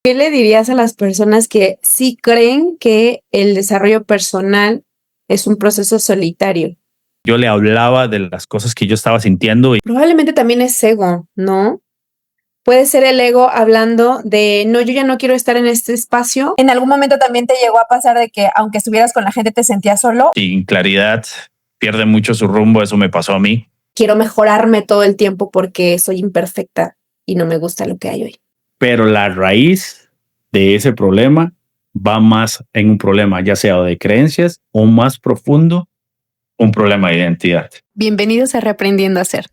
¿qué le dirías a las personas que sí creen que el desarrollo personal es un proceso solitario? Yo le hablaba de las cosas que yo estaba sintiendo y Probablemente también es ego, ¿no? Puede ser el ego hablando de, no, yo ya no quiero estar en este espacio. ¿En algún momento también te llegó a pasar de que aunque estuvieras con la gente te sentías solo? sin claridad pierde mucho su rumbo. Eso me pasó a mí. Quiero mejorarme todo el tiempo porque soy imperfecta y no me gusta lo que hay hoy. Pero la raíz de ese problema va más en un problema, ya sea de creencias o más profundo, un problema de identidad. Bienvenidos a Reaprendiendo a Ser.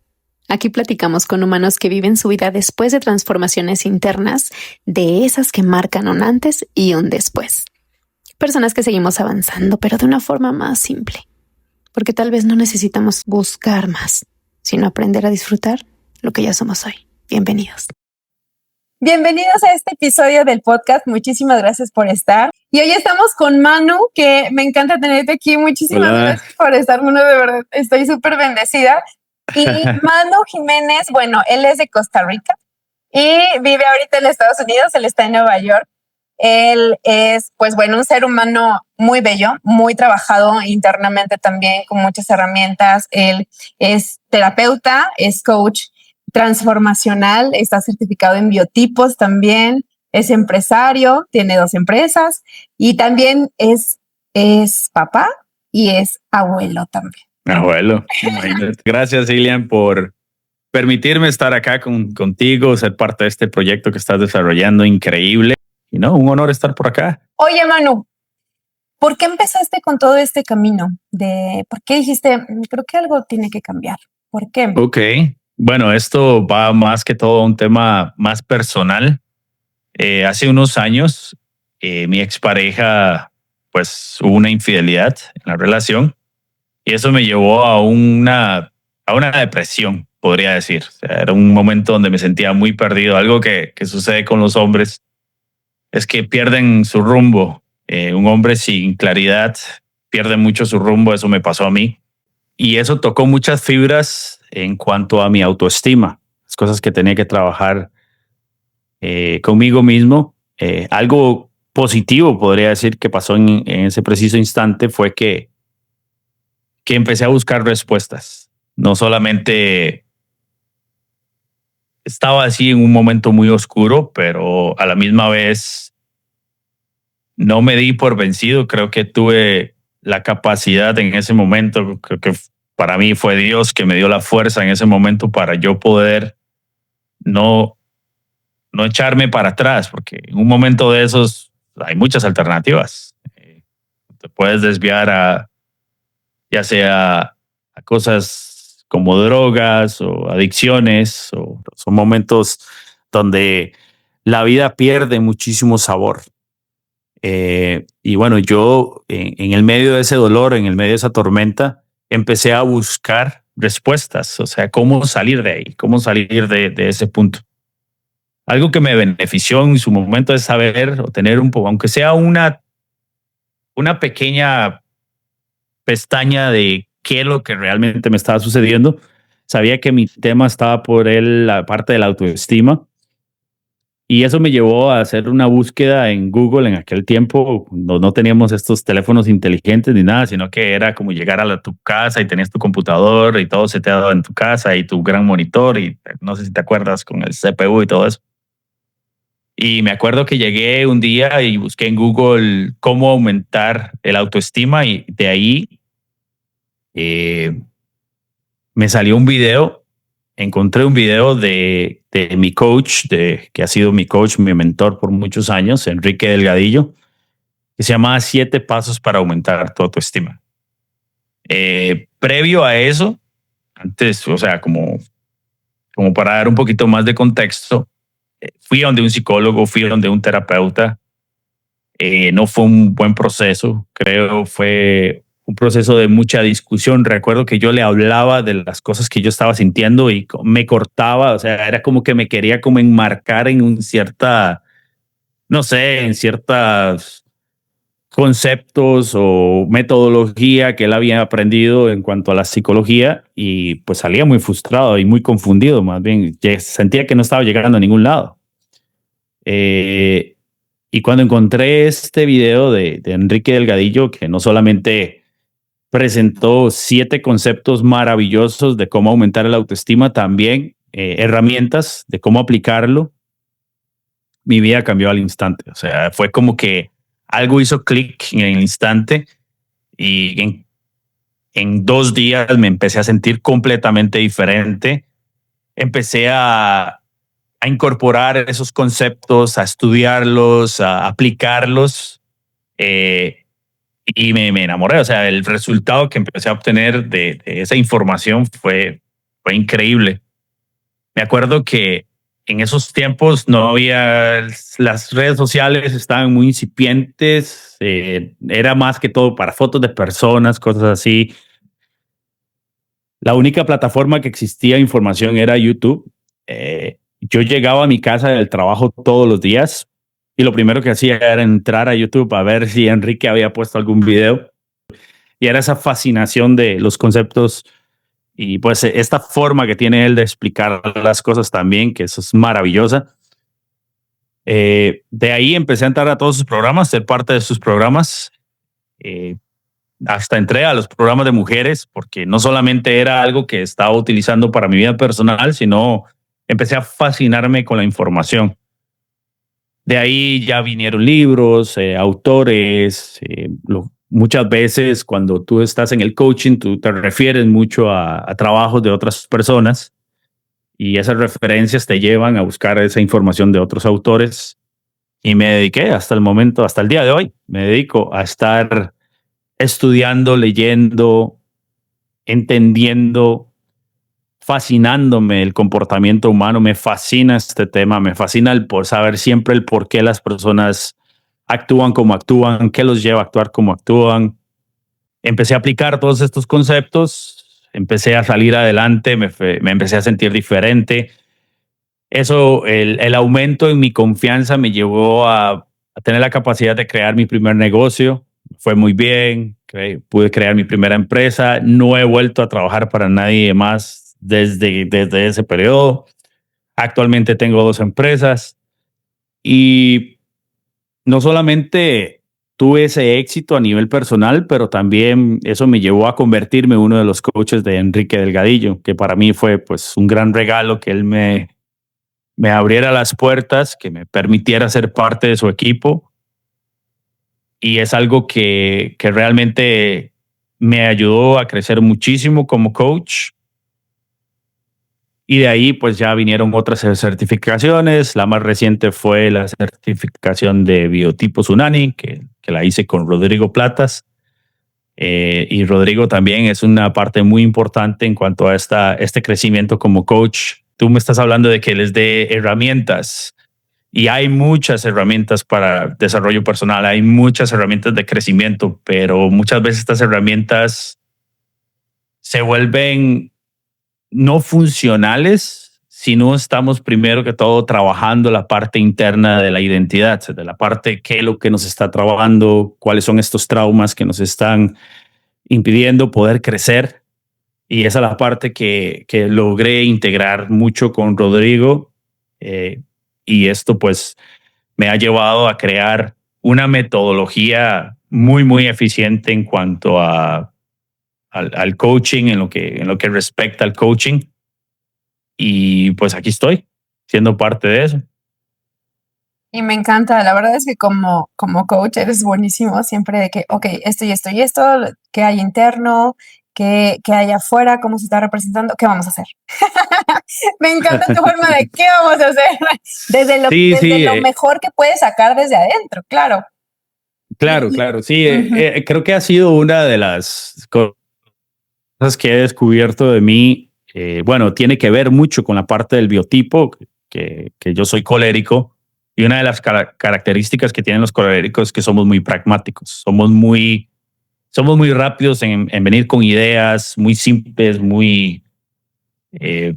Aquí platicamos con humanos que viven su vida después de transformaciones internas, de esas que marcan un antes y un después. Personas que seguimos avanzando, pero de una forma más simple. Porque tal vez no necesitamos buscar más, sino aprender a disfrutar lo que ya somos hoy. Bienvenidos. Bienvenidos a este episodio del podcast. Muchísimas gracias por estar. Y hoy estamos con Manu, que me encanta tenerte aquí. Muchísimas gracias por estar, Manu. De verdad, estoy súper bendecida. Y Manu Jiménez, bueno, él es de Costa Rica y vive ahorita en Estados Unidos. Él está en Nueva York. Él es, pues bueno, un ser humano muy bello, muy trabajado internamente también, con muchas herramientas. Él es terapeuta, es coach transformacional, está certificado en biotipos también, es empresario, tiene 2 empresas y también es papá y es abuelo también. Abuelo, imagínate. Gracias, Ilian, por permitirme estar acá contigo, ser parte de este proyecto que estás desarrollando. Increíble. Y no, un honor estar por acá. Oye, Manu, ¿por qué empezaste con todo este camino? ¿Por qué dijiste, creo que algo tiene que cambiar? ¿Por qué? Ok. Bueno, esto va más que todo a un tema más personal. Hace unos años, mi expareja, pues hubo una infidelidad en la relación y eso me llevó a una depresión, podría decir. O sea, era un momento donde me sentía muy perdido. Algo que sucede con los hombres es que pierden su rumbo. Un hombre sin claridad pierde mucho su rumbo. Eso me pasó a mí. Y eso tocó muchas fibras en cuanto a mi autoestima, las cosas que tenía que trabajar conmigo mismo. Algo positivo, podría decir, que pasó en ese preciso instante fue que empecé a buscar respuestas. No solamente estaba así en un momento muy oscuro, pero a la misma vez no me di por vencido. Creo que tuve la capacidad en ese momento. Creo que para mí fue Dios que me dio la fuerza en ese momento para yo poder no echarme para atrás, porque en un momento de esos hay muchas alternativas. Te puedes desviar ya sea a cosas como drogas o adicciones, o son momentos donde la vida pierde muchísimo sabor. Y bueno, yo en el medio de ese dolor, en el medio de esa tormenta, empecé a buscar respuestas, o sea, cómo salir de ahí, cómo salir de ese punto. Algo que me benefició en su momento es saber o tener un poco, aunque sea una pequeña pestaña de qué es lo que realmente me estaba sucediendo. Sabía que mi tema estaba por la parte de la autoestima. Y eso me llevó a hacer una búsqueda en Google. En aquel tiempo no teníamos estos teléfonos inteligentes ni nada, sino que era como llegar a tu casa y tenías tu computador y todo se te daba en tu casa y tu gran monitor y no sé si te acuerdas con el CPU y todo eso. Y me acuerdo que llegué un día y busqué en Google cómo aumentar el autoestima y de ahí me salió un video. Encontré un video de mi coach, que ha sido mi coach, mi mentor por muchos años, Enrique Delgadillo, que se llama 7 pasos para aumentar tu autoestima. Previo a eso, antes, o sea, como para dar un poquito más de contexto, fui donde un psicólogo, fui donde un terapeuta. No fue un buen proceso, creo, fue un proceso de mucha discusión. Recuerdo que yo le hablaba de las cosas que yo estaba sintiendo y me cortaba, o sea, era como que me quería como enmarcar en un cierta, no sé, en ciertos conceptos o metodología que él había aprendido en cuanto a la psicología y pues salía muy frustrado y muy confundido, más bien sentía que no estaba llegando a ningún lado. Y cuando encontré este video de Enrique Delgadillo, que no solamente presentó 7 conceptos maravillosos de cómo aumentar la autoestima, también herramientas de cómo aplicarlo, mi vida cambió al instante. O sea, fue como que algo hizo clic en el instante y en 2 días me empecé a sentir completamente diferente. Empecé a incorporar esos conceptos, a estudiarlos, a aplicarlos, y me enamoré. O sea, el resultado que empecé a obtener de esa información fue increíble. Me acuerdo que en esos tiempos no había, las redes sociales estaban muy incipientes, era más que todo para fotos de personas, cosas así. La única plataforma que existía de información era YouTube. Yo llegaba a mi casa del trabajo todos los días y lo primero que hacía era entrar a YouTube a ver si Enrique había puesto algún video. Y era esa fascinación de los conceptos y pues esta forma que tiene él de explicar las cosas también, que eso es maravillosa. De ahí empecé a entrar a todos sus programas, ser parte de sus programas. Hasta entré a los programas de mujeres, porque no solamente era algo que estaba utilizando para mi vida personal, sino empecé a fascinarme con la información. De ahí ya vinieron libros, autores. Muchas veces cuando tú estás en el coaching, tú te refieres mucho a trabajos de otras personas y esas referencias te llevan a buscar esa información de otros autores. Y me dediqué hasta el momento, hasta el día de hoy, me dedico a estar estudiando, leyendo, entendiendo, fascinándome el comportamiento humano. Me fascina este tema, me fascina el por saber siempre el por qué las personas actúan como actúan, qué los lleva a actuar como actúan. Empecé a aplicar todos estos conceptos, empecé a salir adelante, me empecé a sentir diferente. Eso, el aumento en mi confianza me llevó a tener la capacidad de crear mi primer negocio. Fue muy bien, pude crear mi primera empresa. No he vuelto a trabajar para nadie más desde ese periodo. Actualmente tengo 2 empresas y no solamente tuve ese éxito a nivel personal, pero también eso me llevó a convertirme en uno de los coaches de Enrique Delgadillo, que para mí fue pues un gran regalo que él me abriera las puertas, que me permitiera ser parte de su equipo. Y es algo que realmente me ayudó a crecer muchísimo como coach. Y de ahí pues ya vinieron otras certificaciones. La más reciente fue la certificación de biotipo Tsunami, que la hice con Rodrigo Platas. Y Rodrigo también es una parte muy importante en cuanto a este crecimiento como coach. Tú me estás hablando de que les dé herramientas. Y hay muchas herramientas para desarrollo personal, hay muchas herramientas de crecimiento, pero muchas veces estas herramientas se vuelven no funcionales si no estamos primero que todo trabajando la parte interna de la identidad, de la parte qué es lo que nos está trabajando, cuáles son estos traumas que nos están impidiendo poder crecer. Y esa es la parte que logré integrar mucho con Rodrigo. Y esto pues me ha llevado a crear una metodología muy, muy eficiente en cuanto al coaching, en lo que respecta al coaching. Y pues aquí estoy, siendo parte de eso. Y me encanta, la verdad es que como coach eres buenísimo siempre de que, ok, esto y esto y esto, qué hay interno, qué hay afuera, cómo se está representando, qué vamos a hacer. Me encanta tu forma de qué vamos a hacer, desde lo mejor que puedes sacar desde adentro, claro. Claro, sí, creo que ha sido una de las cosas que he descubierto de mí. Bueno, tiene que ver mucho con la parte del biotipo, que yo soy colérico. Y una de las características que tienen los coléricos es que somos muy pragmáticos, somos muy rápidos en venir con ideas muy simples,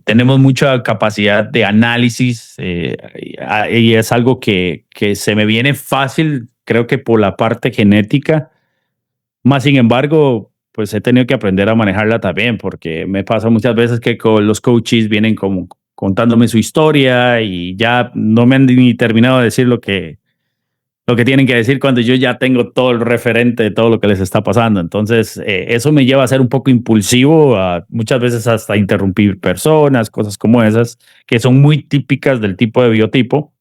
tenemos mucha capacidad de análisis, y es algo que se me viene fácil, creo que por la parte genética. Más sin embargo, pues he tenido que aprender a manejarla también, porque me pasa muchas veces que los coaches vienen como contándome su historia y ya no me han ni terminado de decir lo que lo que tienen que decir cuando yo ya tengo todo el referente de todo lo que les está pasando. Entonces, eso me lleva a ser un poco impulsivo, a muchas veces hasta interrumpir personas, cosas como esas, que son muy típicas del tipo de biotipo.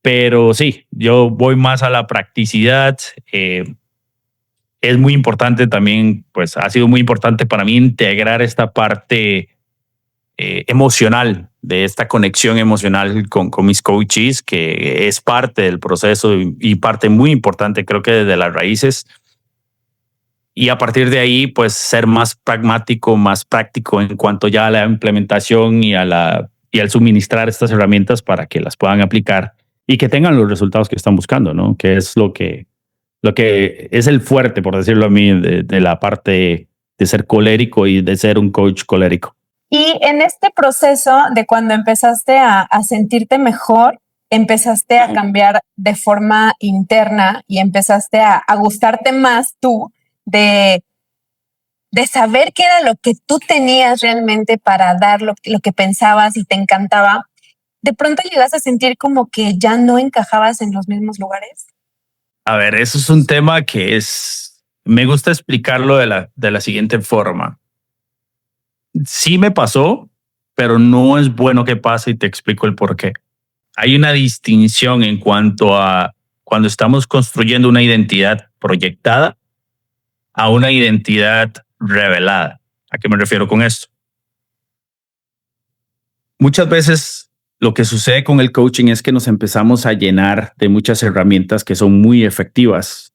Pero sí, yo voy más a la practicidad. Es muy importante también, pues ha sido muy importante para mí integrar esta parte emocional, de esta conexión emocional con mis coaches, que es parte del proceso y parte muy importante, creo que desde las raíces. Y a partir de ahí, pues ser más pragmático, más práctico en cuanto ya a la implementación y al suministrar estas herramientas para que las puedan aplicar y que tengan los resultados que están buscando, ¿no? Que es lo que es el fuerte, por decirlo a mí, de la parte de ser colérico y de ser un coach colérico. Y en este proceso de cuando empezaste a sentirte mejor, empezaste a cambiar de forma interna y empezaste a gustarte más tú de saber qué era lo que tú tenías realmente para dar lo que pensabas y te encantaba. ¿De pronto llegas a sentir como que ya no encajabas en los mismos lugares? A ver, eso es un tema que me gusta explicarlo de la siguiente forma. Sí me pasó, pero no es bueno que pase y te explico el por qué. Hay una distinción en cuanto a cuando estamos construyendo una identidad proyectada a una identidad revelada. ¿A qué me refiero con esto? Muchas veces lo que sucede con el coaching es que nos empezamos a llenar de muchas herramientas que son muy efectivas,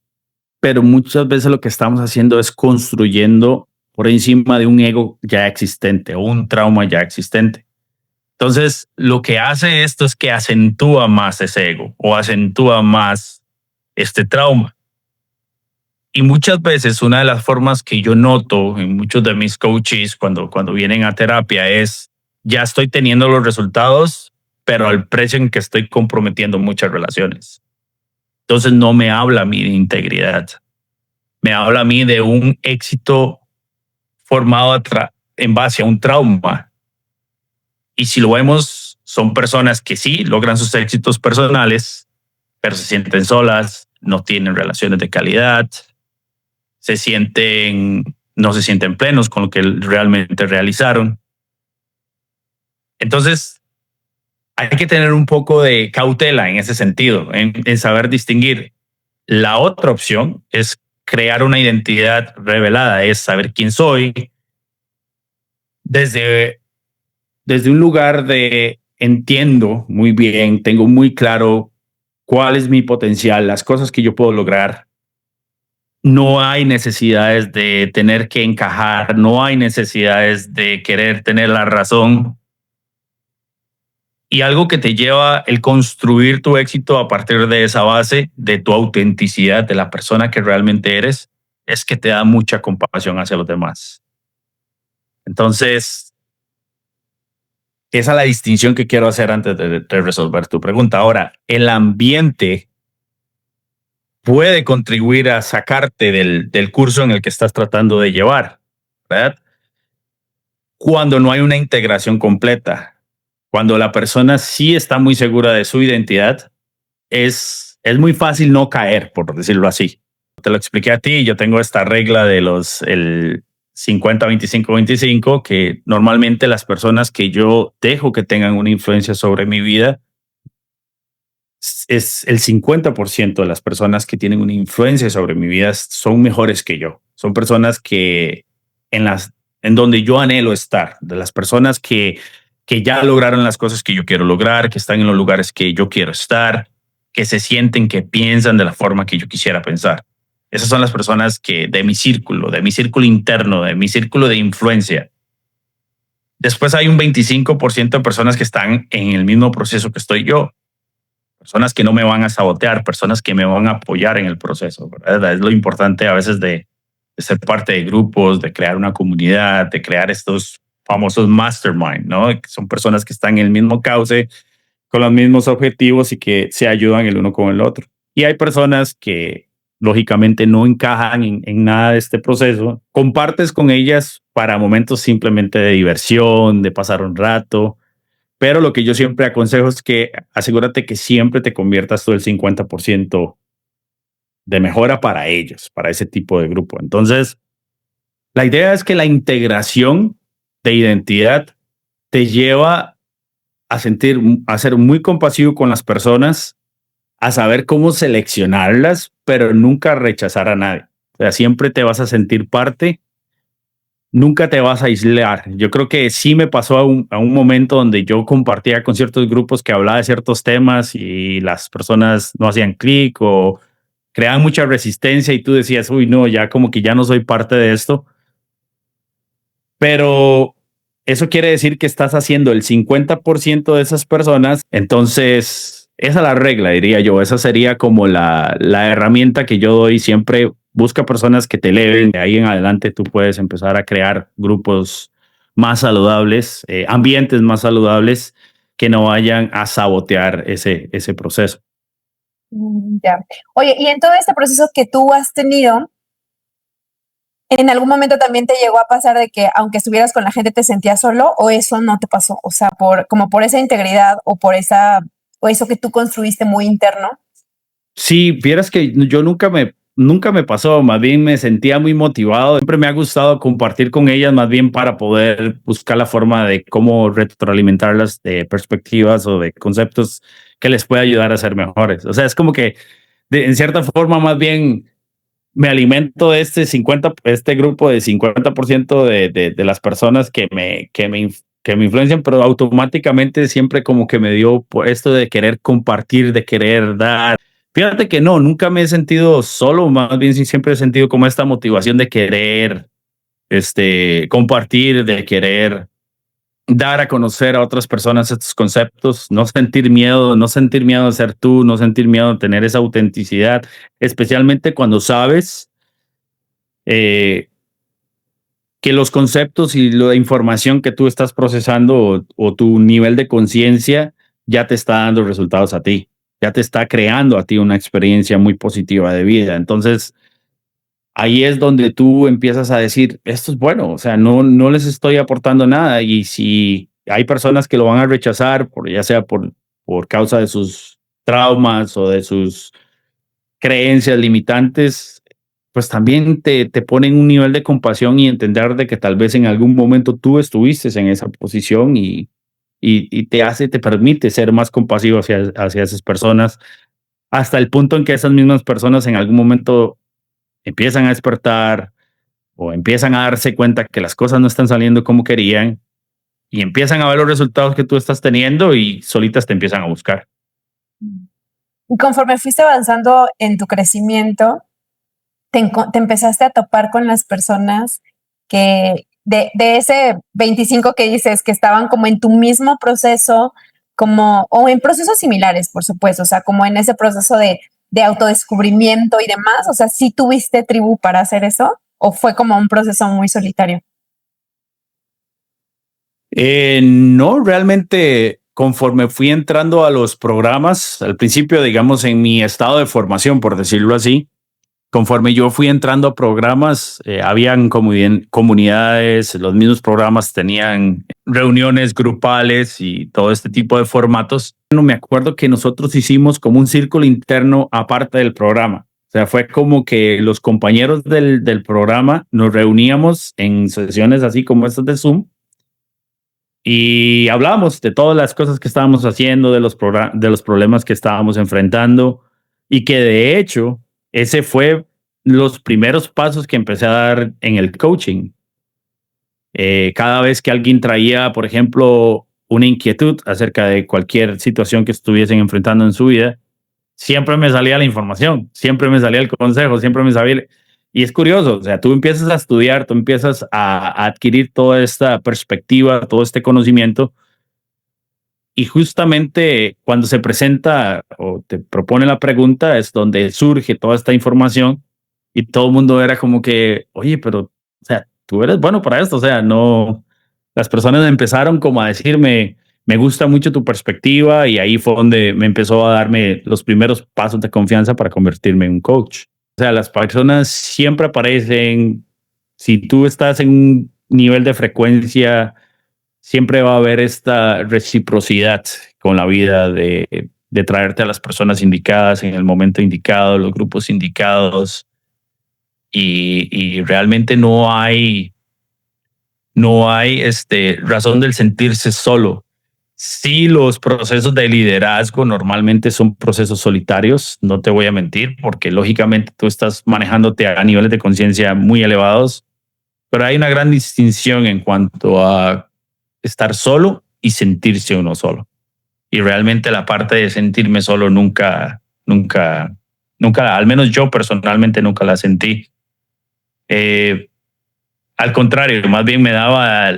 pero muchas veces lo que estamos haciendo es construyendo por encima de un ego ya existente o un trauma ya existente. Entonces, lo que hace esto es que acentúa más ese ego o acentúa más este trauma. Y muchas veces una de las formas que yo noto en muchos de mis coaches cuando vienen a terapia es, ya estoy teniendo los resultados, pero al precio en que estoy comprometiendo muchas relaciones. Entonces no me habla a mí de integridad. Me habla a mí de un éxito formado en base a un trauma. Y si lo vemos, son personas que sí logran sus éxitos personales, pero se sienten solas, no tienen relaciones de calidad, no se sienten plenos con lo que realmente realizaron. Entonces, hay que tener un poco de cautela en ese sentido, en saber distinguir. La otra opción es crear una identidad revelada, es saber quién soy desde un lugar de entiendo muy bien, tengo muy claro cuál es mi potencial, las cosas que yo puedo lograr. No hay necesidades de tener que encajar, no hay necesidades de querer tener la razón. Y algo que te lleva el construir tu éxito a partir de esa base, de tu autenticidad, de la persona que realmente eres, es que te da mucha compasión hacia los demás. Entonces, esa es la distinción que quiero hacer antes de resolver tu pregunta. Ahora, el ambiente puede contribuir a sacarte del curso en el que estás tratando de llevar, ¿verdad? Cuando no hay una integración completa. Cuando la persona sí está muy segura de su identidad, es muy fácil no caer, por decirlo así. Te lo expliqué a ti, yo tengo esta regla de el 50-25-25, que normalmente las personas que yo dejo que tengan una influencia sobre mi vida, es el 50% de las personas que tienen una influencia sobre mi vida son mejores que yo. Son personas que en donde yo anhelo estar, de las personas que ya lograron las cosas que yo quiero lograr, que están en los lugares que yo quiero estar, que se sienten, que piensan de la forma que yo quisiera pensar. Esas son las personas de mi círculo interno, de mi círculo de influencia. Después hay un 25% de personas que están en el mismo proceso que estoy yo. Personas que no me van a sabotear, personas que me van a apoyar en el proceso, ¿verdad? Es lo importante a veces de ser parte de grupos, de crear una comunidad, de crear estos famosos mastermind, ¿no? Que son personas que están en el mismo cauce, con los mismos objetivos y que se ayudan el uno con el otro. Y hay personas que lógicamente no encajan en nada de este proceso. Compartes con ellas para momentos simplemente de diversión, de pasar un rato, Pero lo que yo siempre aconsejo es que asegúrate que siempre te conviertas tú el 50% de mejora para ellos, para ese tipo de grupo. Entonces, la idea es que la integración de identidad te lleva a ser muy compasivo con las personas, a saber cómo seleccionarlas, pero nunca rechazar a nadie. O sea, siempre te vas a sentir parte, nunca te vas a aislar. Yo creo que sí me pasó a un momento donde yo compartía con ciertos grupos que hablaba de ciertos temas y las personas no hacían clic o creaban mucha resistencia y tú decías, uy, no, ya como que ya no soy parte de esto. Pero eso quiere decir que estás haciendo el 50% de esas personas. Entonces, esa es la regla, diría yo. Esa sería como la herramienta que yo doy. Siempre busca personas que te eleven. De ahí en adelante tú puedes empezar a crear grupos más saludables, ambientes más saludables que no vayan a sabotear ese proceso. Ya. Oye, y en todo este proceso que tú has tenido, ¿en algún momento también te llegó a pasar de que aunque estuvieras con la gente te sentías solo o eso no te pasó? O sea, como por esa integridad o eso que tú construiste muy interno. Sí, vieras que yo nunca me pasó, más bien me sentía muy motivado. Siempre me ha gustado compartir con ellas, más bien para poder buscar la forma de cómo retroalimentarlas de perspectivas o de conceptos que les pueda ayudar a ser mejores. O sea, es como que en cierta forma más bien me alimento de este grupo de 50% de las personas que me influencian, pero automáticamente siempre como que me dio por esto de querer compartir, de querer dar. Fíjate que no, nunca me he sentido solo, más bien sí siempre he sentido como esta motivación de querer compartir, de querer dar a conocer a otras personas estos conceptos, no sentir miedo de ser tú, no sentir miedo de tener esa autenticidad, especialmente cuando sabes que los conceptos y la información que tú estás procesando o tu nivel de conciencia ya te está dando resultados a ti, ya te está creando a ti una experiencia muy positiva de vida. Entonces, ahí es donde tú empiezas a decir, esto es bueno, o sea, no les estoy aportando nada. Y si hay personas que lo van a rechazar, ya sea por causa de sus traumas o de sus creencias limitantes, pues también te ponen un nivel de compasión y entender de que tal vez en algún momento tú estuviste en esa posición y te permite ser más compasivo hacia esas personas, hasta el punto en que esas mismas personas en algún momento empiezan a despertar o empiezan a darse cuenta que las cosas no están saliendo como querían y empiezan a ver los resultados que tú estás teniendo y solitas te empiezan a buscar. Y conforme fuiste avanzando en tu crecimiento, te empezaste a topar con las personas que de ese 25 que dices que estaban como en tu mismo proceso, o en procesos similares, por supuesto, o sea, como en ese proceso de autodescubrimiento y demás. O sea, ¿sí tuviste tribu para hacer eso o fue como un proceso muy solitario? No, realmente conforme fui entrando a los programas, al principio, digamos, en mi estado de formación, por decirlo así, conforme yo fui entrando a programas, habían comunidades, los mismos programas tenían reuniones grupales y todo este tipo de formatos. No me acuerdo que nosotros hicimos como un círculo interno aparte del programa. O sea, fue como que los compañeros del programa nos reuníamos en sesiones así como estas de Zoom y hablábamos de todas las cosas que estábamos haciendo, de los problemas que estábamos enfrentando y que de hecho ese fue los primeros pasos que empecé a dar en el coaching. Cada vez que alguien traía, por ejemplo, una inquietud acerca de cualquier situación que estuviesen enfrentando en su vida, siempre me salía la información, siempre me salía el consejo, siempre me sabía. Y es curioso, o sea, tú empiezas a estudiar, tú empiezas a adquirir toda esta perspectiva, todo este conocimiento, y justamente cuando se presenta o te propone la pregunta es donde surge toda esta información y todo el mundo era como que, oye, pero, o sea, tú eres bueno para esto, o sea, no, las personas empezaron como a decirme, me gusta mucho tu perspectiva y ahí fue donde me empezó a darme los primeros pasos de confianza para convertirme en un coach. O sea, las personas siempre aparecen, si tú estás en un nivel de frecuencia siempre va a haber esta reciprocidad con la vida de traerte a las personas indicadas en el momento indicado, los grupos indicados, y realmente no hay razón del sentirse solo. Sí, los procesos de liderazgo normalmente son procesos solitarios, no te voy a mentir, porque lógicamente tú estás manejándote a niveles de conciencia muy elevados, pero hay una gran distinción en cuanto a estar solo y sentirse uno solo. Y realmente la parte de sentirme solo nunca, al menos yo personalmente nunca la sentí. Al contrario, más bien me daba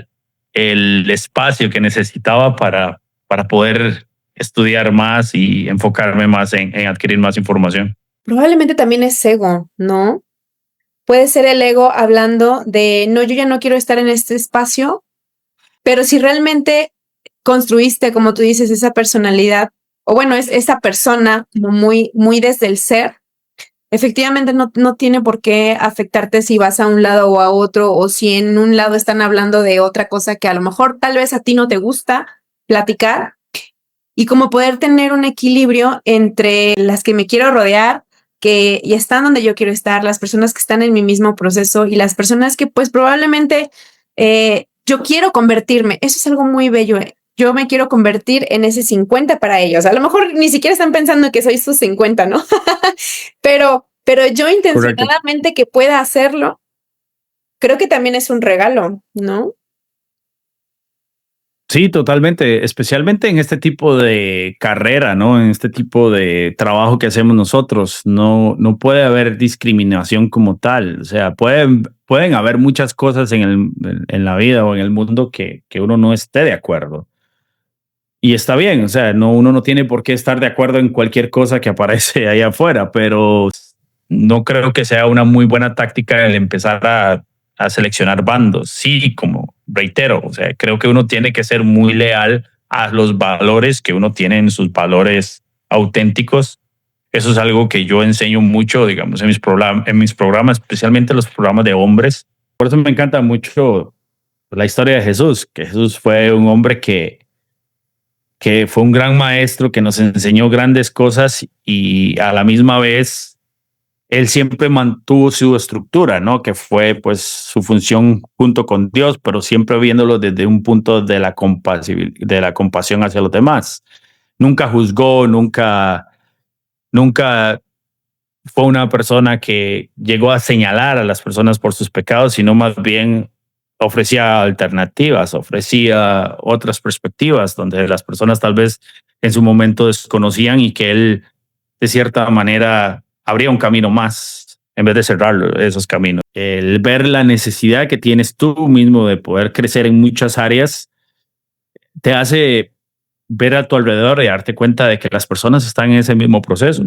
el espacio que necesitaba para poder estudiar más y enfocarme más en adquirir más información. Probablemente también es ego, ¿no? Puede ser el ego hablando de, no, yo ya no quiero estar en este espacio, pero si realmente construiste, como tú dices, esa personalidad, o bueno, es esa persona muy, muy desde el ser, efectivamente no tiene por qué afectarte si vas a un lado o a otro, o si en un lado están hablando de otra cosa que a lo mejor tal vez a ti no te gusta platicar, y como poder tener un equilibrio entre las que me quiero rodear, que ya están donde yo quiero estar, las personas que están en mi mismo proceso y las personas que pues probablemente yo quiero convertirme. Eso es algo muy bello. Yo me quiero convertir en ese 50 para ellos. A lo mejor ni siquiera están pensando que soy sus 50, ¿no? pero yo intencionadamente Correcto. Que pueda hacerlo, creo que también es un regalo, ¿no? Sí, totalmente, especialmente en este tipo de carrera, ¿no? En este tipo de trabajo que hacemos nosotros, no puede haber discriminación como tal. O sea, pueden haber muchas cosas en la vida o en el mundo que uno no esté de acuerdo. Y está bien, o sea, uno no tiene por qué estar de acuerdo en cualquier cosa que aparece allá afuera, pero no creo que sea una muy buena táctica el empezar a seleccionar bandos. Sí, como reitero, o sea, creo que uno tiene que ser muy leal a los valores que uno tiene en sus valores auténticos. Eso es algo que yo enseño mucho, digamos, en mis programas, especialmente los programas de hombres. Por eso me encanta mucho la historia de Jesús, que Jesús fue un hombre que fue un gran maestro, que nos enseñó grandes cosas y a la misma vez él siempre mantuvo su estructura, ¿no? Que fue pues su función junto con Dios, pero siempre viéndolo desde un punto de la compasión hacia los demás. Nunca juzgó, nunca fue una persona que llegó a señalar a las personas por sus pecados, sino más bien ofrecía alternativas, ofrecía otras perspectivas donde las personas tal vez en su momento desconocían y que él de cierta manera habría un camino más en vez de cerrar esos caminos. El ver la necesidad que tienes tú mismo de poder crecer en muchas áreas te hace ver a tu alrededor y darte cuenta de que las personas están en ese mismo proceso.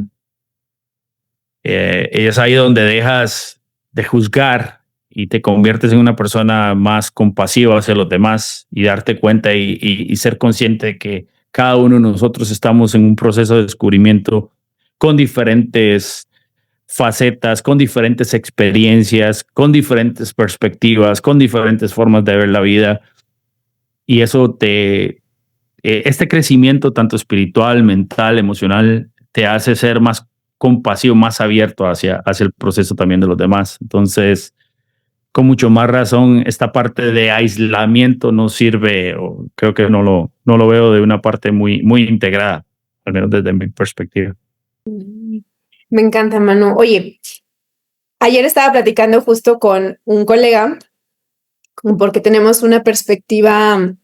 Es ahí donde dejas de juzgar y te conviertes en una persona más compasiva hacia los demás y darte cuenta y ser consciente de que cada uno de nosotros estamos en un proceso de descubrimiento con diferentes facetas, con diferentes experiencias, con diferentes perspectivas, con diferentes formas de ver la vida. Y eso este crecimiento tanto espiritual, mental, emocional, te hace ser más compasivo, más abierto hacia el proceso también de los demás. Entonces, con mucho más razón, esta parte de aislamiento no sirve, o creo que no lo veo de una parte muy, muy integrada, al menos desde mi perspectiva. Me encanta, Manu. Oye, ayer estaba platicando justo con un colega, porque tenemos una perspectiva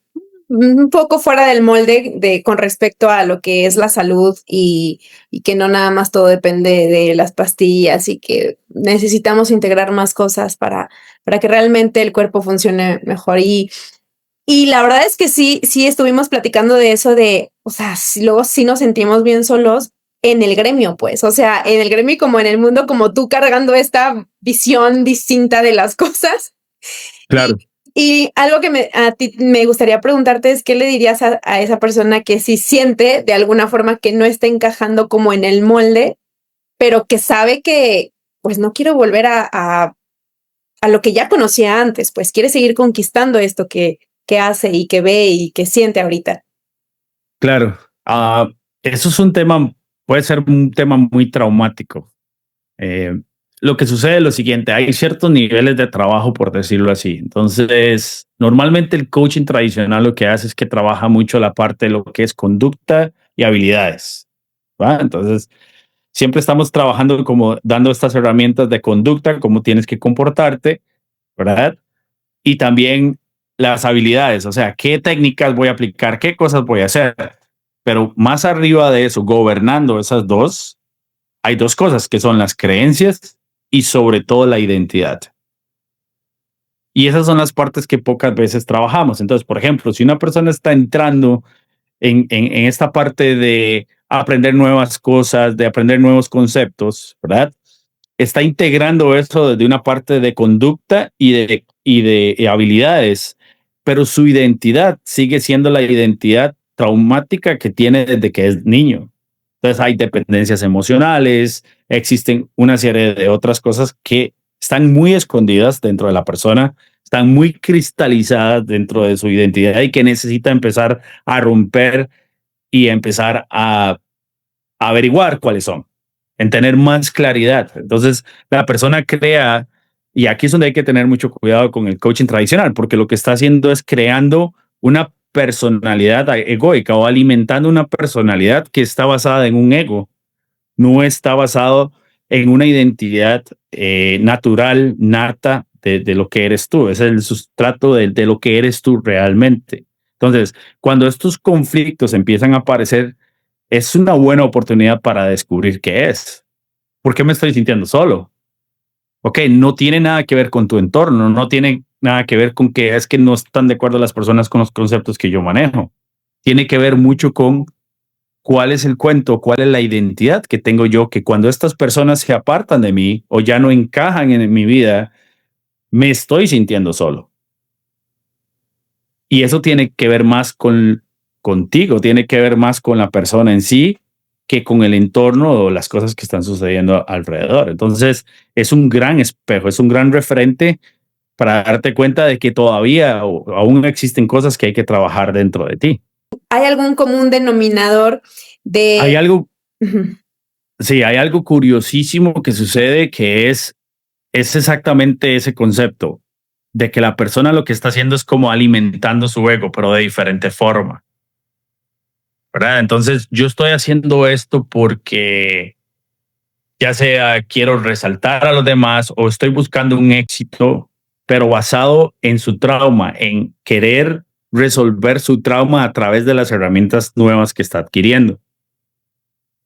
un poco fuera del molde con respecto a lo que es la salud y que no nada más todo depende de las pastillas y que necesitamos integrar más cosas para que realmente el cuerpo funcione mejor. Y la verdad es que sí estuvimos platicando de eso o sea, luego sí nos sentimos bien solos en el gremio, pues, o sea, en el gremio como en el mundo, como tú cargando esta visión distinta de las cosas. Claro. Y algo que a ti me gustaría preguntarte es, ¿qué le dirías a esa persona que sí siente de alguna forma que no está encajando como en el molde, pero que sabe que pues no quiero volver a lo que ya conocía antes, pues quiere seguir conquistando esto que que hace y que ve y que siente ahorita. Claro, eso es un tema, puede ser un tema muy traumático. Lo que sucede es lo siguiente, hay ciertos niveles de trabajo, por decirlo así. Entonces, normalmente el coaching tradicional lo que hace es que trabaja mucho la parte de lo que es conducta y habilidades, ¿va? Entonces, siempre estamos trabajando como dando estas herramientas de conducta, cómo tienes que comportarte, ¿verdad? Y también las habilidades, o sea, qué técnicas voy a aplicar, qué cosas voy a hacer. Pero más arriba de eso, gobernando esas dos, hay dos cosas que son las creencias y sobre todo la identidad. Y esas son las partes que pocas veces trabajamos. Entonces, por ejemplo, si una persona está entrando en esta parte de aprender nuevas cosas, de aprender nuevos conceptos, ¿verdad? Está integrando eso desde una parte de conducta y de habilidades, pero su identidad sigue siendo la identidad traumática que tiene desde que es niño. Entonces hay dependencias emocionales, existen una serie de otras cosas que están muy escondidas dentro de la persona, están muy cristalizadas dentro de su identidad y que necesita empezar a romper y empezar a averiguar cuáles son, en tener más claridad. Entonces, la persona crea, y aquí es donde hay que tener mucho cuidado con el coaching tradicional, porque lo que está haciendo es creando una personalidad egoica o alimentando una personalidad que está basada en un ego, no está basado en una identidad natural, nata de lo que eres tú. Es el sustrato de lo que eres tú realmente. Entonces, cuando estos conflictos empiezan a aparecer, es una buena oportunidad para descubrir qué es. ¿Por qué me estoy sintiendo solo? Ok, no tiene nada que ver con tu entorno, no tiene nada que ver con que es que no están de acuerdo las personas con los conceptos que yo manejo. Tiene que ver mucho con cuál es el cuento, cuál es la identidad que tengo yo, que cuando estas personas se apartan de mí o ya no encajan en mi vida, me estoy sintiendo solo. Y eso tiene que ver más contigo, tiene que ver más con la persona en sí que con el entorno o las cosas que están sucediendo alrededor. Entonces, es un gran espejo, es un gran referente para darte cuenta de que todavía aún existen cosas que hay que trabajar dentro de ti. ¿Hay algún común denominador de... Hay algo, sí, hay algo curiosísimo que sucede que es exactamente ese concepto de que la persona lo que está haciendo es como alimentando su ego, pero de diferente forma, ¿verdad? Entonces yo estoy haciendo esto porque ya sea quiero resaltar a los demás o estoy buscando un éxito, pero basado en su trauma, en querer resolver su trauma a través de las herramientas nuevas que está adquiriendo.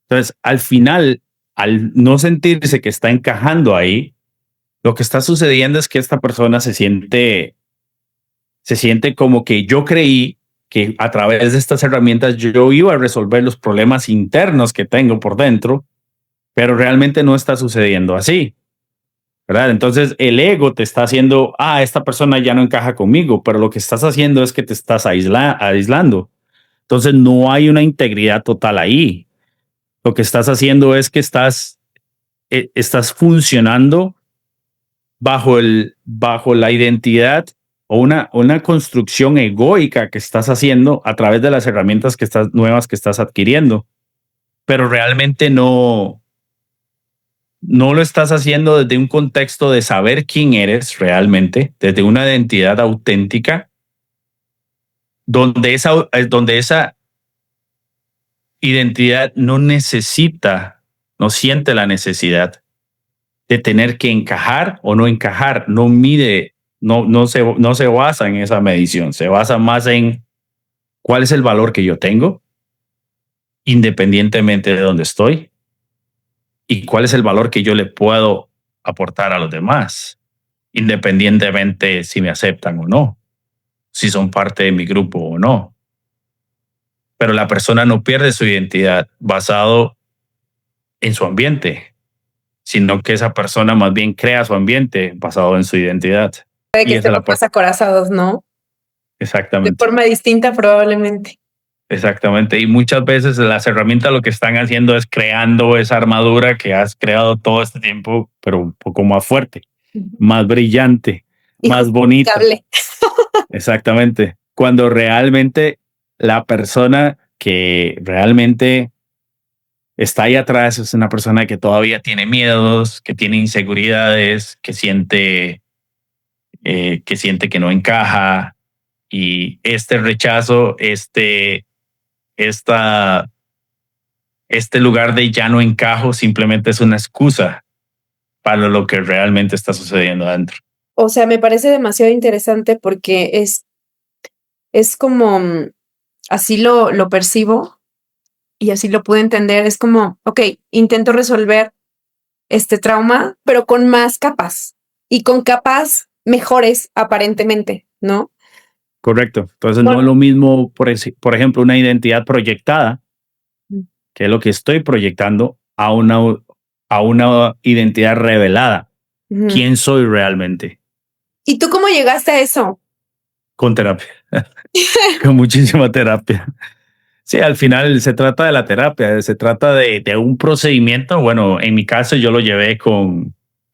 Entonces, al final, al no sentirse que está encajando ahí, lo que está sucediendo es que esta persona se siente como que yo creí que a través de estas herramientas yo iba a resolver los problemas internos que tengo por dentro, pero realmente no está sucediendo así, ¿verdad? Entonces el ego te está haciendo, esta persona ya no encaja conmigo, pero lo que estás haciendo es que te estás aislando. Entonces no hay una integridad total ahí. Lo que estás haciendo es que estás funcionando bajo la identidad o una construcción egoica que estás haciendo a través de las herramientas nuevas que estás adquiriendo, pero realmente no lo estás haciendo desde un contexto de saber quién eres realmente, desde una identidad auténtica, donde esa identidad no siente la necesidad de tener que encajar o no encajar, no se basa en esa medición, se basa más en cuál es el valor que yo tengo, independientemente de dónde estoy, y cuál es el valor que yo le puedo aportar a los demás, independientemente si me aceptan o no, si son parte de mi grupo o no. Pero la persona no pierde su identidad basado en su ambiente, sino que esa persona más bien crea su ambiente basado en su identidad. Puede que estemos más acorazados, ¿no? Exactamente. De forma distinta probablemente. Exactamente. Y muchas veces las herramientas lo que están haciendo es creando esa armadura que has creado todo este tiempo, pero un poco más fuerte, más brillante, más bonita. Exactamente. cuando realmente la persona que realmente está ahí atrás es una persona que todavía tiene miedos, que tiene inseguridades, que siente que no encaja, y este rechazo, esta, este lugar de ya no encajo simplemente es una excusa para lo que realmente está sucediendo adentro. O sea, me parece demasiado interesante porque es como, así lo percibo y así lo pude entender. Es como, ok, intento resolver este trauma, pero con más capas y con capas mejores aparentemente, ¿no? Correcto. Entonces no es lo mismo, por ejemplo, una identidad proyectada, que es lo que estoy proyectando, a una identidad revelada. ¿Quién soy realmente? ¿Y tú cómo llegaste a eso? Con terapia. Con muchísima terapia. Sí, al final se trata de la terapia, se trata de un procedimiento. Bueno, en mi caso yo lo llevé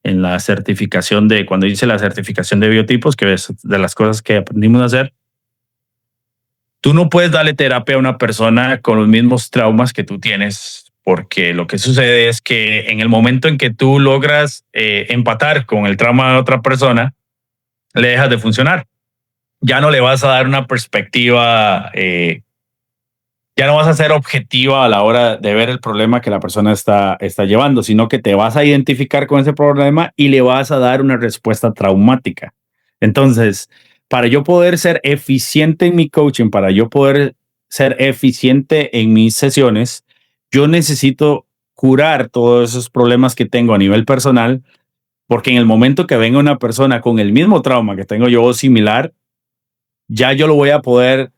en la certificación cuando hice la certificación de biotipos, que es de las cosas que aprendimos a hacer. Tú no puedes darle terapia a una persona con los mismos traumas que tú tienes, porque lo que sucede es que en el momento en que tú logras empatar con el trauma de otra persona, le dejas de funcionar. Ya no le vas a dar una perspectiva, ya no vas a ser objetiva a la hora de ver el problema que la persona está llevando, sino que te vas a identificar con ese problema y le vas a dar una respuesta traumática. Entonces, para yo poder ser eficiente en mi coaching, para yo poder ser eficiente en mis sesiones, yo necesito curar todos esos problemas que tengo a nivel personal, porque en el momento que venga una persona con el mismo trauma que tengo yo o similar, ya yo lo voy a poder,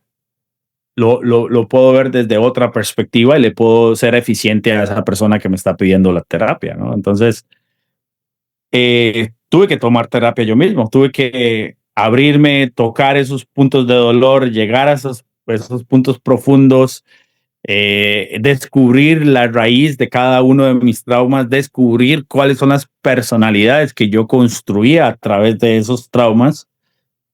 lo puedo ver desde otra perspectiva y le puedo ser eficiente a esa persona que me está pidiendo la terapia, ¿no? Entonces, tuve que tomar terapia yo mismo, tuve que abrirme, tocar esos puntos de dolor, llegar a esos puntos profundos, descubrir la raíz de cada uno de mis traumas, descubrir cuáles son las personalidades que yo construía a través de esos traumas,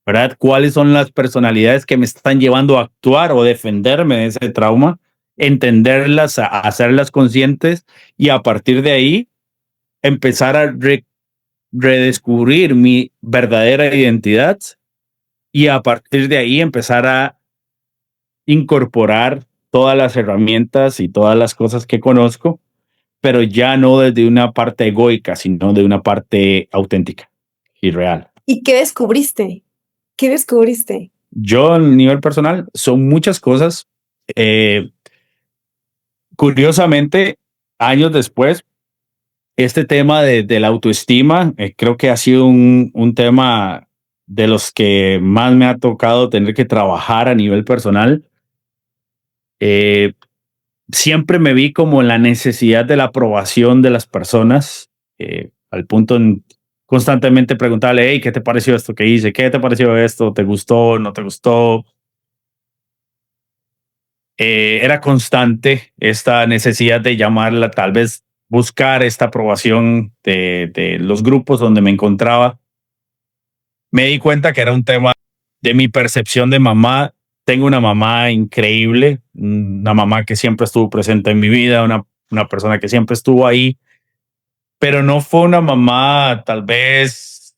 ¿verdad? ¿Cuáles son las personalidades que me están llevando a actuar o defenderme de ese trauma? Entenderlas, a hacerlas conscientes y a partir de ahí empezar a redescubrir mi verdadera identidad y a partir de ahí empezar a incorporar todas las herramientas y todas las cosas que conozco, pero ya no desde una parte egoica, sino de una parte auténtica y real. ¿Y qué descubriste? ¿Qué descubriste? Yo, a nivel personal, son muchas cosas. Curiosamente, años después, este tema de la autoestima, creo que ha sido un tema de los que más me ha tocado tener que trabajar a nivel personal. Siempre me vi como en la necesidad de la aprobación de las personas, al punto en constantemente preguntarle, hey, ¿qué te pareció esto que hice? ¿Qué te pareció esto? ¿Te gustó? ¿No te gustó? Era constante esta necesidad de llamarla, tal vez buscar esta aprobación de los grupos donde me encontraba. Me di cuenta que era un tema de mi percepción de mamá. Tengo una mamá increíble, una mamá que siempre estuvo presente en mi vida, una persona que siempre estuvo ahí, pero no fue una mamá tal vez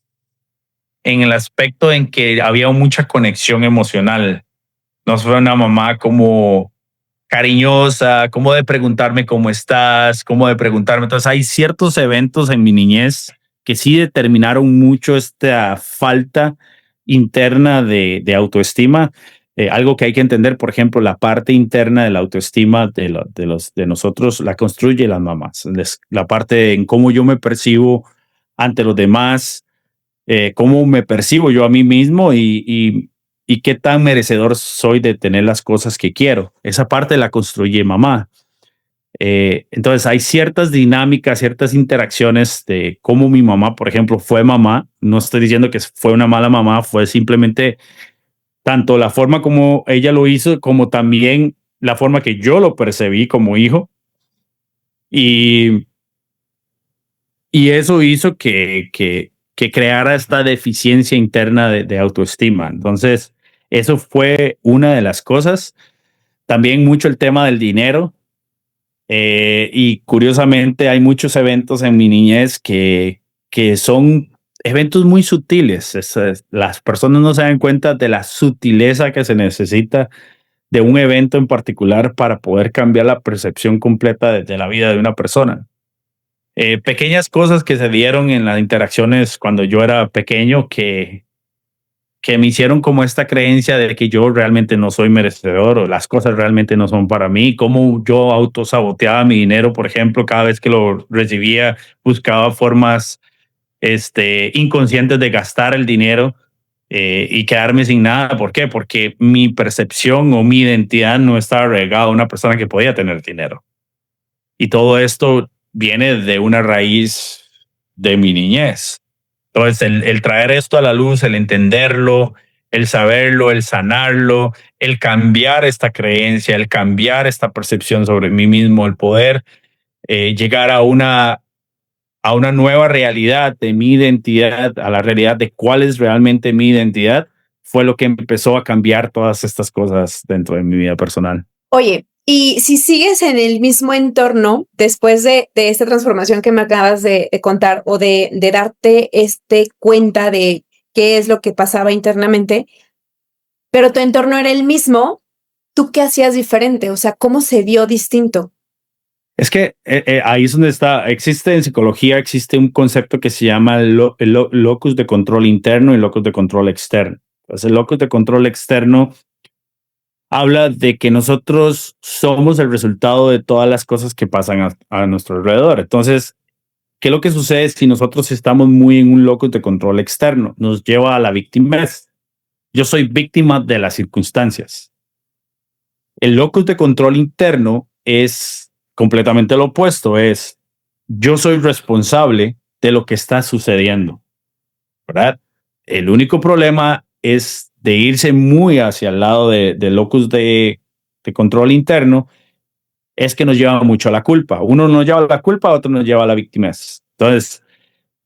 en el aspecto en que había mucha conexión emocional. No fue una mamá como cariñosa, como de preguntarme cómo estás, como de preguntarme. Entonces hay ciertos eventos en mi niñez que sí determinaron mucho esta falta interna de autoestima. Algo que hay que entender, por ejemplo, la parte interna de la autoestima de nosotros la construye las mamás. La parte en cómo yo me percibo ante los demás, cómo me percibo yo a mí mismo y qué tan merecedor soy de tener las cosas que quiero. Esa parte la construye mamá. Entonces hay ciertas dinámicas, ciertas interacciones de cómo mi mamá, por ejemplo, fue mamá. No estoy diciendo que fue una mala mamá, fue simplemente tanto la forma como ella lo hizo, como también la forma que yo lo percibí como hijo. Y eso hizo que creara esta deficiencia interna de autoestima. Entonces, Eso fue una de las cosas. También mucho el tema del dinero. Y curiosamente hay muchos eventos en mi niñez que son eventos muy sutiles. Las personas no se dan cuenta de la sutileza que se necesita de un evento en particular para poder cambiar la percepción completa de la vida de una persona. Pequeñas cosas que se dieron en las interacciones cuando yo era pequeño que me hicieron como esta creencia de que yo realmente no soy merecedor o las cosas realmente no son para mí. Como yo autosaboteaba mi dinero, por ejemplo, cada vez que lo recibía, buscaba formas inconscientes de gastar el dinero y quedarme sin nada. ¿Por qué? Porque mi percepción o mi identidad no estaba regada a una persona que podía tener dinero. Y todo esto viene de una raíz de mi niñez. Entonces, el traer esto a la luz, el entenderlo, el saberlo, el sanarlo, el cambiar esta creencia, el cambiar esta percepción sobre mí mismo, el poder llegar a una nueva realidad de mi identidad, a la realidad de cuál es realmente mi identidad, fue lo que empezó a cambiar todas estas cosas dentro de mi vida personal. Oye, y si sigues en el mismo entorno después de esta transformación que me acabas de contar o de darte cuenta de qué es lo que pasaba internamente, pero tu entorno era el mismo, ¿tú qué hacías diferente? O sea, ¿cómo se vio distinto? Es que ahí es donde existe en psicología, existe un concepto que se llama el locus de control interno y locus de control externo. Entonces, el locus de control externo habla de que nosotros somos el resultado de todas las cosas que pasan a nuestro alrededor. Entonces, ¿qué es lo que sucede si nosotros estamos muy en un locus de control externo? Nos lleva a la victimez. Yo soy víctima de las circunstancias. El locus de control interno es completamente lo opuesto. Es yo soy responsable de lo que está sucediendo, ¿verdad? El único problema es de irse muy hacia el lado del locus de control interno, es que nos lleva mucho a la culpa. Uno nos lleva a la culpa, otro nos lleva a la victimez. Entonces,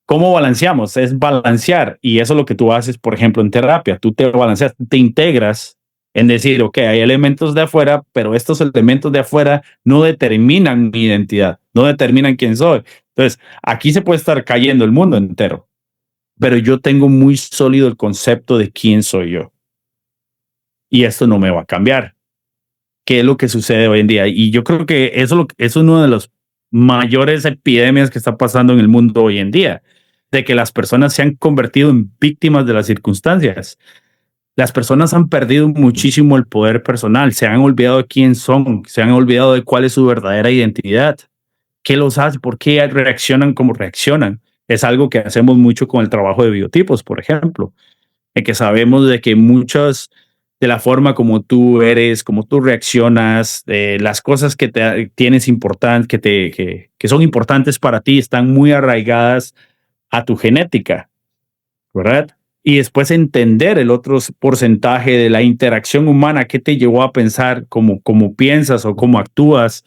¿cómo balanceamos? Es balancear. Y eso es lo que tú haces, por ejemplo, en terapia. Tú te balanceas, te integras en decir, ok, hay elementos de afuera, pero estos elementos de afuera no determinan mi identidad, no determinan quién soy. Entonces, aquí se puede estar cayendo el mundo entero, pero yo tengo muy sólido el concepto de quién soy yo. Y esto no me va a cambiar. ¿Qué es lo que sucede hoy en día? Y yo creo que eso es una de las mayores epidemias que está pasando en el mundo hoy en día, de que las personas se han convertido en víctimas de las circunstancias. Las personas han perdido muchísimo el poder personal, se han olvidado de quién son, se han olvidado de cuál es su verdadera identidad. ¿Qué los hace? ¿Por qué reaccionan como reaccionan? Es algo que hacemos mucho con el trabajo de biotipos, por ejemplo, en que sabemos de que muchas de la forma como tú eres, como tú reaccionas, las cosas que tienes importantes, que son importantes para ti, están muy arraigadas a tu genética, ¿verdad? Y después entender el otro porcentaje de la interacción humana, qué te llevó a pensar cómo piensas o cómo actúas,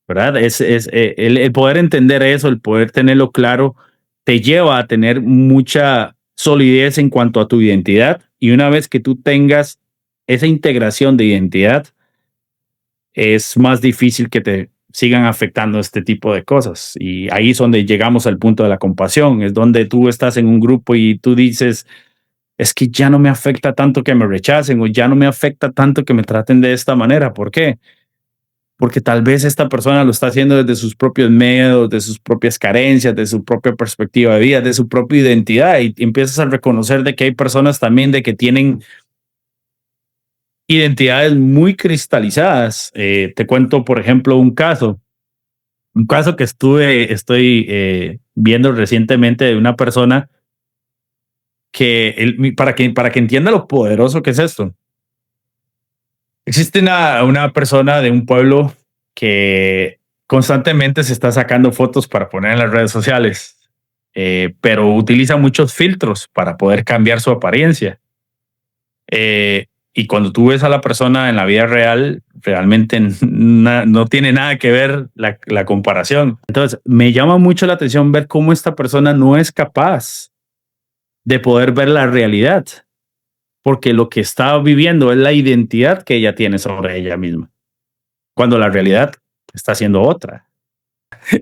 ¿verdad? El poder entender eso, el poder tenerlo claro, te lleva a tener mucha solidez en cuanto a tu identidad. Y una vez que tú tengas esa integración de identidad, es más difícil que te sigan afectando este tipo de cosas. Y ahí es donde llegamos al punto de la compasión. Es donde tú estás en un grupo y tú dices, es que ya no me afecta tanto que me rechacen o ya no me afecta tanto que me traten de esta manera. ¿Por qué? Porque tal vez esta persona lo está haciendo desde sus propios miedos, de sus propias carencias, de su propia perspectiva de vida, de su propia identidad. Y empiezas a reconocer de que hay personas también de que tienen identidades muy cristalizadas. Te cuento, por ejemplo, un caso que estoy viendo recientemente de una persona que, para que entienda lo poderoso que es esto. Existe una persona de un pueblo que constantemente se está sacando fotos para poner en las redes sociales, pero utiliza muchos filtros para poder cambiar su apariencia. Y cuando tú ves a la persona en la vida real, realmente no tiene nada que ver la comparación. Entonces, me llama mucho la atención ver cómo esta persona no es capaz de poder ver la realidad. porque lo que está viviendo es la identidad que ella tiene sobre ella misma, cuando la realidad está siendo otra.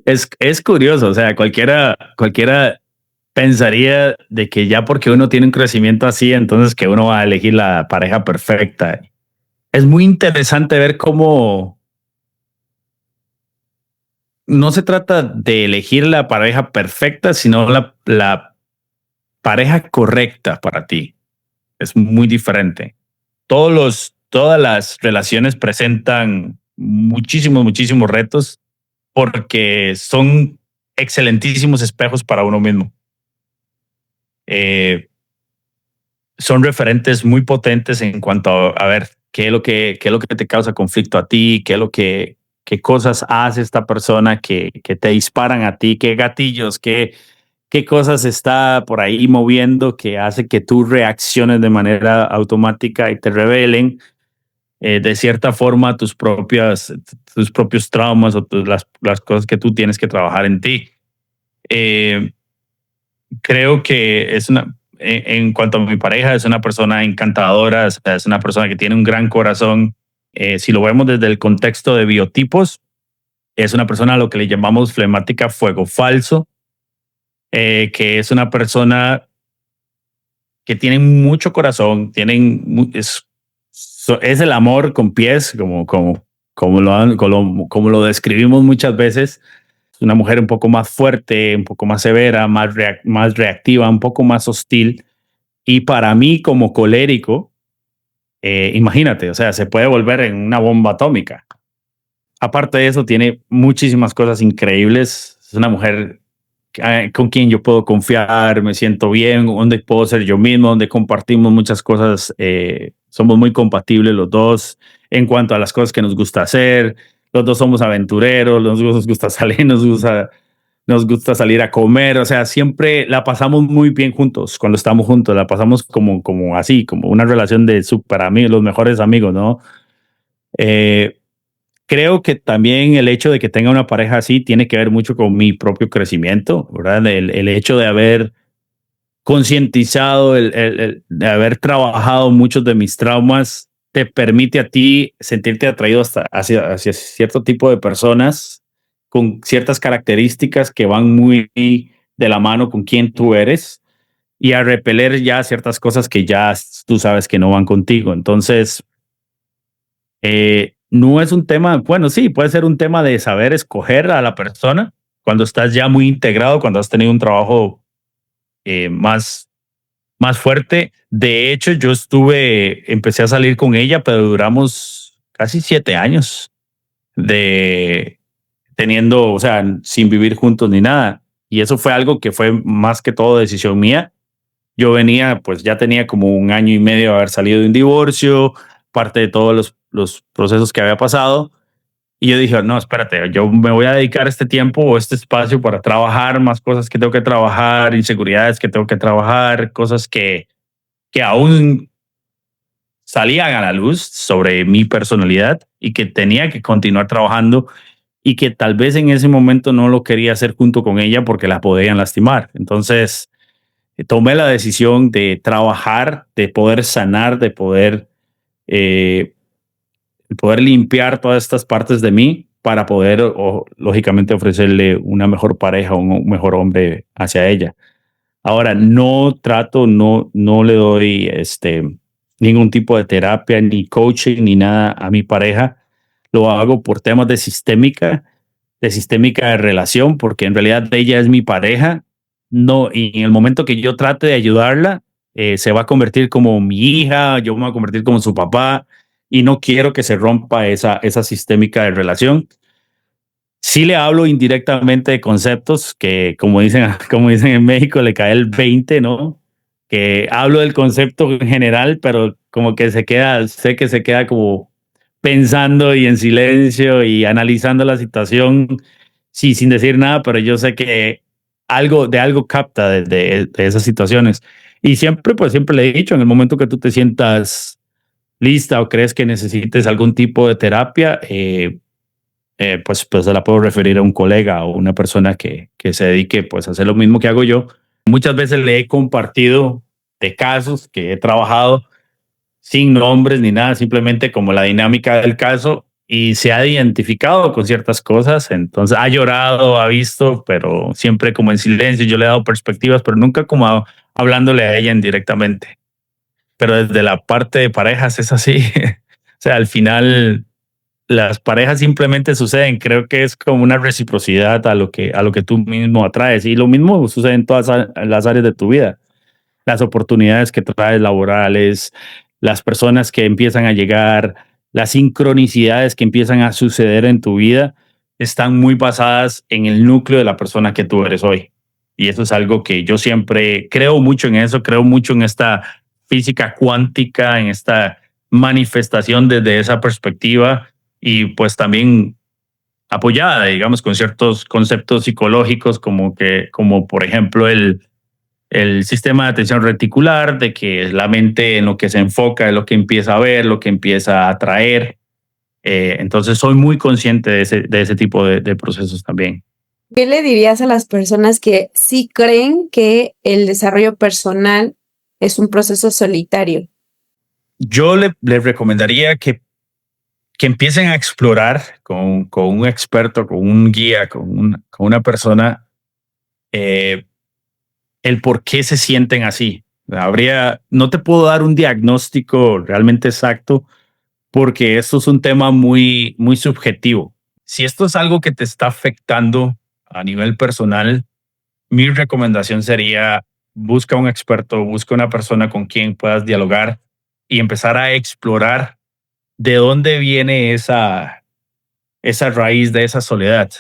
Es curioso, o sea, cualquiera pensaría de que ya porque uno tiene un crecimiento así, entonces que uno va a elegir la pareja perfecta. Es muy interesante ver cómo no se trata de elegir la pareja perfecta, sino la pareja correcta para ti. Es muy diferente. Todas las relaciones presentan muchísimos retos porque son excelentísimos espejos para uno mismo. Son referentes muy potentes en cuanto a ver qué es lo que te causa conflicto a ti, qué cosas hace esta persona que te disparan a ti, qué gatillos, qué cosas está por ahí moviendo que hace que tú reacciones de manera automática y te revelen de cierta forma tus propios traumas o las cosas que tú tienes que trabajar en ti. Creo que en cuanto a mi pareja, es una persona encantadora, es una persona que tiene un gran corazón. Si lo vemos desde el contexto de biotipos, es una persona a lo que le llamamos flemática fuego falso, que es una persona que tiene mucho corazón, es el amor con pies, como lo describimos muchas veces. Una mujer un poco más fuerte, un poco más severa, más reactiva, un poco más hostil. Y para mí, como colérico, imagínate, o sea, se puede volver en una bomba atómica. Aparte de eso, tiene muchísimas cosas increíbles. Es una mujer con quien yo puedo confiar, me siento bien, donde puedo ser yo mismo, donde compartimos muchas cosas. Somos muy compatibles los dos en cuanto a las cosas que nos gusta hacer. Los dos somos aventureros, nos gusta salir, nos gusta salir a comer. O sea, siempre la pasamos muy bien juntos. Cuando estamos juntos, la pasamos como así, como una relación de súper amigos, los mejores amigos, ¿no? Creo que también el hecho de que tenga una pareja así tiene que ver mucho con mi propio crecimiento, ¿verdad? El hecho de haber concientizado, de haber trabajado muchos de mis traumas, te permite a ti sentirte atraído hacia cierto tipo de personas con ciertas características que van muy de la mano con quien tú eres y a repeler ya ciertas cosas que ya tú sabes que no van contigo. Entonces, no es un tema, bueno, sí, puede ser un tema de saber escoger a la persona cuando estás ya muy integrado, cuando has tenido un trabajo más fuerte. De hecho, empecé a salir con ella, pero duramos casi 7 años o sea, sin vivir juntos ni nada. Y eso fue algo que fue más que todo decisión mía. Yo pues ya tenía como 1 año y medio de haber salido de un divorcio, parte de todos los procesos que había pasado. Y yo dije, no, espérate, yo me voy a dedicar este tiempo o este espacio para trabajar más cosas que tengo que trabajar, inseguridades que tengo que trabajar, cosas que aún salían a la luz sobre mi personalidad y que tenía que continuar trabajando y que tal vez en ese momento no lo quería hacer junto con ella porque la podían lastimar. Entonces tomé la decisión de trabajar, de poder sanar, de poder limpiar todas estas partes de mí para poder, lógicamente, ofrecerle una mejor pareja, un mejor hombre hacia ella. Ahora, no le doy ningún tipo de terapia, ni coaching, ni nada a mi pareja. Lo hago por temas de sistémica de relación, porque en realidad ella es mi pareja. No, y en el momento que yo trate de ayudarla, se va a convertir como mi hija, yo me voy a convertir como su papá, y no quiero que se rompa esa sistémica de relación. Sí le hablo indirectamente de conceptos que, como dicen en México, le cae el 20, ¿no? Que hablo del concepto en general, pero como que sé que se queda como pensando y en silencio y analizando la situación, sí, sin decir nada, pero yo sé que algo capta de esas situaciones. Y siempre le he dicho, en el momento que tú te sientas lista o crees que necesites algún tipo de terapia, pues se la puedo referir a un colega o una persona que se dedique pues a hacer lo mismo que hago yo. Muchas veces le he compartido de casos que he trabajado sin nombres ni nada, simplemente como la dinámica del caso, y se ha identificado con ciertas cosas, entonces ha llorado, ha visto, pero siempre como en silencio. Yo le he dado perspectivas, pero nunca como hablándole a ella indirectamente. Pero desde la parte de parejas es así. O sea, al final las parejas simplemente suceden. Creo que es como una reciprocidad a lo que tú mismo atraes, y lo mismo sucede en todas las áreas de tu vida. Las oportunidades que traes laborales, las personas que empiezan a llegar, las sincronicidades que empiezan a suceder en tu vida, están muy basadas en el núcleo de la persona que tú eres hoy. Y eso es algo que yo siempre creo mucho en eso, creo mucho en esta física cuántica, en esta manifestación desde esa perspectiva, y pues también apoyada, digamos, con ciertos conceptos psicológicos como por ejemplo el sistema de atención reticular, de que la mente en lo que se enfoca es lo que empieza a ver, lo que empieza a atraer. Entonces soy muy consciente de ese tipo de procesos también. ¿Qué le dirías a las personas que sí creen que el desarrollo personal es un proceso solitario? Yo les recomendaría que empiecen a explorar con un experto, con un guía, con una persona, el por qué se sienten así. No te puedo dar un diagnóstico realmente exacto, porque esto es un tema muy, muy subjetivo. Si esto es algo que te está afectando a nivel personal, mi recomendación sería: busca un experto, busca una persona con quien puedas dialogar y empezar a explorar de dónde viene esa raíz de esa soledad.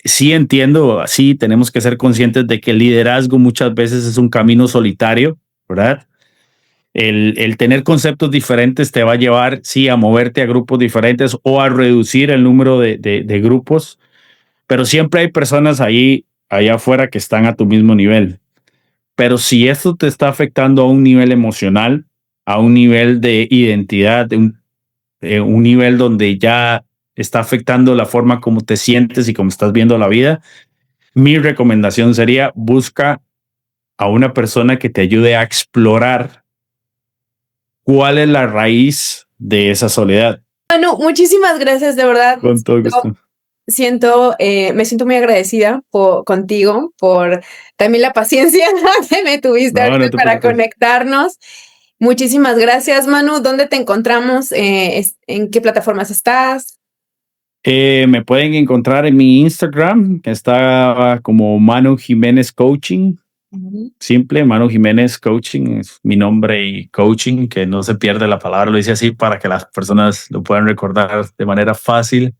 Sí entiendo, sí tenemos que ser conscientes de que el liderazgo muchas veces es un camino solitario, ¿verdad? El tener conceptos diferentes te va a llevar, sí, a moverte a grupos diferentes o a reducir el número de grupos, pero siempre hay personas allá afuera que están a tu mismo nivel. Pero si esto te está afectando a un nivel emocional, a un nivel de identidad, un nivel donde ya está afectando la forma como te sientes y cómo estás viendo la vida, mi recomendación sería: busca a una persona que te ayude a explorar cuál es la raíz de esa soledad. Bueno, muchísimas gracias, de verdad. Con todo gusto. Me siento muy agradecida contigo por también la paciencia que me tuviste No te para preocupes. conectarnos. Muchísimas gracias, Manu. ¿Dónde te encontramos? ¿En qué plataformas estás? Me pueden encontrar en mi Instagram, que está como Manu Jiménez Coaching. Simple, Manu Jiménez Coaching es mi nombre, y coaching, que no se pierde la palabra, lo hice así para que las personas lo puedan recordar de manera fácil.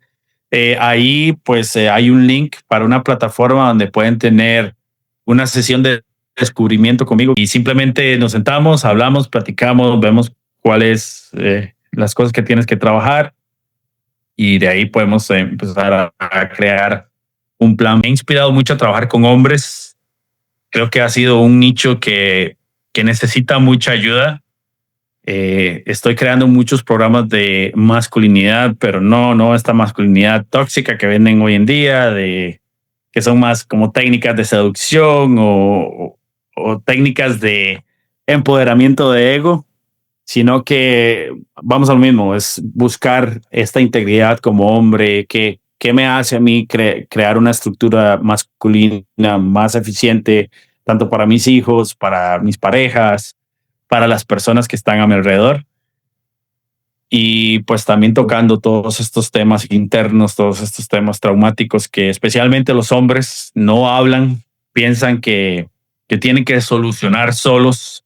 Ahí pues hay un link para una plataforma donde pueden tener una sesión de descubrimiento conmigo, y simplemente nos sentamos, hablamos, platicamos, vemos cuáles las cosas que tienes que trabajar, y de ahí podemos empezar a crear un plan. Me ha inspirado mucho a trabajar con hombres. Creo que ha sido un nicho que necesita mucha ayuda. Estoy creando muchos programas de masculinidad, pero no esta masculinidad tóxica que venden hoy en día, que son más como técnicas de seducción o técnicas de empoderamiento de ego, sino que vamos a lo mismo, es buscar esta integridad como hombre. ¿Qué me hace a mí crear una estructura masculina más eficiente, tanto para mis hijos, para mis parejas, para las personas que están a mi alrededor? Y pues también tocando todos estos temas internos, todos estos temas traumáticos que especialmente los hombres no hablan, piensan que tienen que solucionar solos,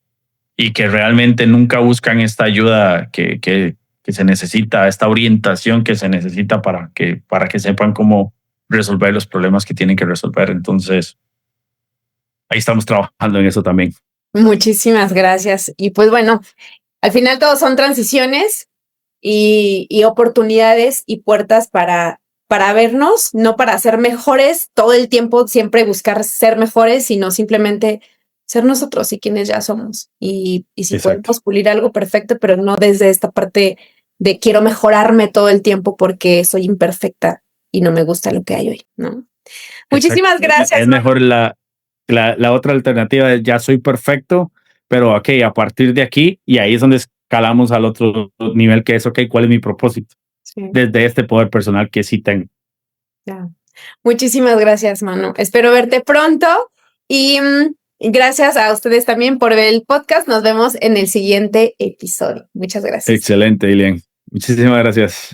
y que realmente nunca buscan esta ayuda que se necesita, esta orientación que se necesita para que sepan cómo resolver los problemas que tienen que resolver. Entonces, ahí estamos trabajando en eso también. Muchísimas gracias. Y pues bueno, al final todos son transiciones y oportunidades y puertas para vernos, no para ser mejores todo el tiempo, siempre buscar ser mejores, sino simplemente ser nosotros y quienes ya somos. Y si Exacto. podemos pulir algo, perfecto, pero no desde esta parte de quiero mejorarme todo el tiempo porque soy imperfecta y no me gusta lo que hay hoy, ¿no? Muchísimas Exacto. gracias. Es mejor la otra alternativa, es ya soy perfecto, pero ok, a partir de aquí, y ahí es donde escalamos al otro nivel, que es, ok, ¿cuál es mi propósito? Sí. Desde este poder personal que sí tengo. Ya. Muchísimas gracias, Manu. Espero verte pronto y gracias a ustedes también por ver el podcast. Nos vemos en el siguiente episodio. Muchas gracias. Excelente, Ilian. Muchísimas gracias.